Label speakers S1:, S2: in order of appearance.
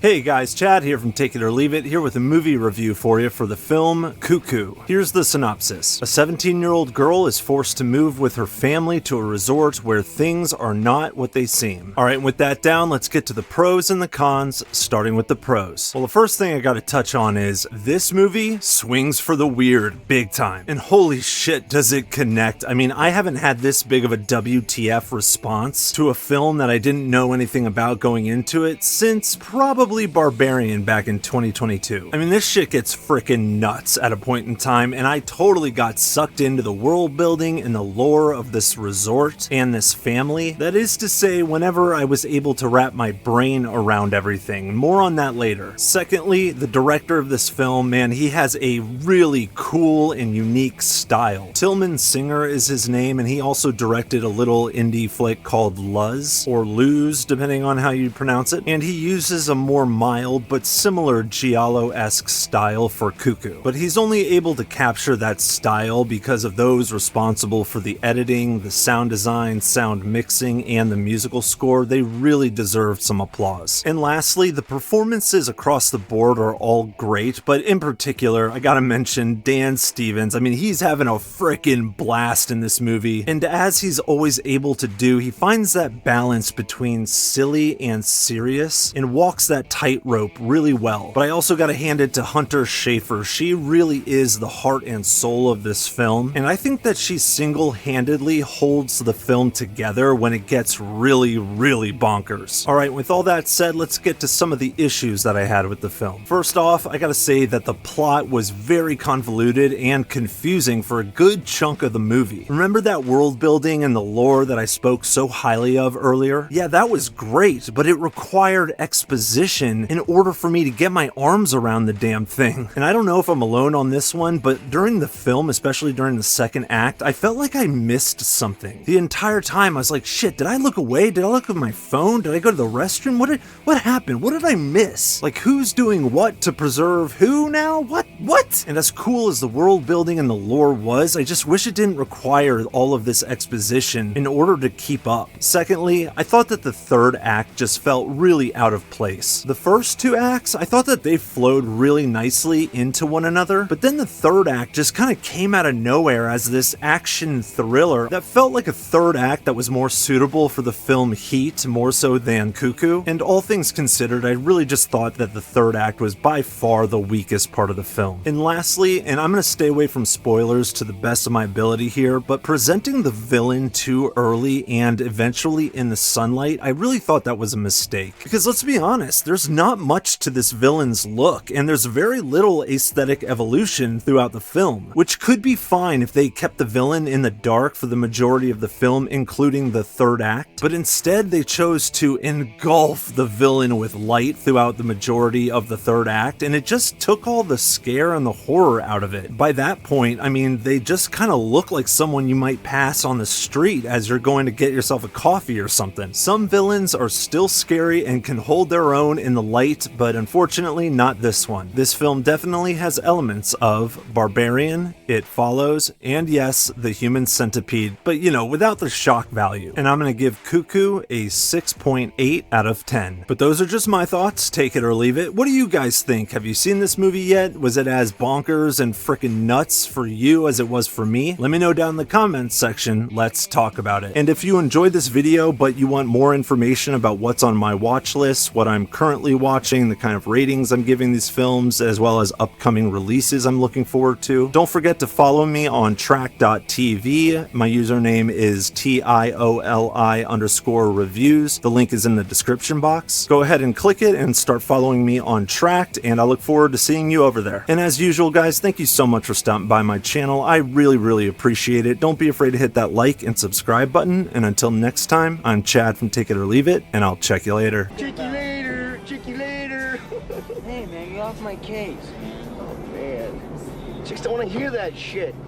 S1: Hey guys, Chad here from Take It or Leave It, here with a movie review for you for the film Cuckoo. Here's the synopsis. A 17-year-old girl is forced to move with her family to a resort where things are not what they seem. Alright, with that down, let's get to the pros and the cons, starting with the pros. Well, the first thing I gotta touch on is, this movie swings for the weird, big time. And holy shit, does it connect. I mean, I haven't had this big of a WTF response to a film that I didn't know anything about going into it since probably Barbarian back in 2022. I mean, this shit gets frickin' nuts at a point in time, and I totally got sucked into the world building and the lore of this resort and this family. That is to say, whenever I was able to wrap my brain around everything. More on that later. Secondly, the director of this film, man, he has a really cool and unique style. Tillman Singer is his name, and he also directed a little indie flick called Luz, or Luz, depending on how you pronounce it, and he uses a more mild but similar giallo-esque style for Cuckoo. But he's only able to capture that style because of those responsible for the editing, the sound design, sound mixing, and the musical score. They really deserve some applause. And lastly, the performances across the board are all great, but in particular, I gotta mention Dan Stevens. I mean, he's having a frickin' blast in this movie, and as he's always able to do, he finds that balance between silly and serious, and walks that tightrope really well. But I also gotta hand it to Hunter Schafer. She really is the heart and soul of this film, and I think that she single-handedly holds the film together when it gets really, really bonkers. Alright, with all that said, let's get to some of the issues that I had with the film. First off, I gotta say that the plot was very convoluted and confusing for a good chunk of the movie. Remember that world building and the lore that I spoke so highly of earlier? Yeah, that was great, but it required exposition in order for me to get my arms around the damn thing. And I don't know if I'm alone on this one, but during the film, especially during the second act, I felt like I missed something. The entire time I was like, shit, did I look away? Did I look at my phone? Did I go to the restroom? What happened? What did I miss? Like, who's doing what to preserve who now? What? And as cool as the world building and the lore was, I just wish it didn't require all of this exposition in order to keep up. Secondly, I thought that the third act just felt really out of place. The first two acts, I thought that they flowed really nicely into one another, but then the third act just kind of came out of nowhere as this action thriller that felt like a third act that was more suitable for the film Heat more so than Cuckoo. And all things considered, I really just thought that the third act was by far the weakest part of the film. And lastly, and I'm going to stay away from spoilers to the best of my ability here, but presenting the villain too early and eventually in the sunlight, I really thought that was a mistake. Because let's be honest, there's not much to this villain's look, and there's very little aesthetic evolution throughout the film, which could be fine if they kept the villain in the dark for the majority of the film, including the third act, but instead they chose to engulf the villain with light throughout the majority of the third act, and it just took all the scare and the horror out of it. By that point, I mean, they just kind of look like someone you might pass on the street as you're going to get yourself a coffee or something. Some villains are still scary and can hold their own in the light, but unfortunately not this one. This film definitely has elements of Barbarian, It Follows, and yes, The Human Centipede, but you know, without the shock value. And I'm gonna give Cuckoo a 6.8 out of 10. But those are just my thoughts, take it or leave it. What do you guys think? Have you seen this movie yet? Was it as bonkers and frickin' nuts for you as it was for me? Let me know down in the comments section, let's talk about it. And if you enjoyed this video but you want more information about what's on my watch list, what I'm currently watching, the kind of ratings I'm giving these films, as well as upcoming releases I'm looking forward to, don't forget to follow me on track.tv. My username is TIOLI_reviews. The link is in the description box. Go ahead and click it and start following me on Tracked, and I look forward to seeing you over there. And as usual, guys, thank you so much for stopping by my channel. I really appreciate it. Don't be afraid to hit that like and subscribe button, and until next time, I'm Chad from Take It or Leave It, and I'll check you later.
S2: Check you later. Check you later. Hey, man, get off my case. Oh, man. Chicks don't want to hear that shit.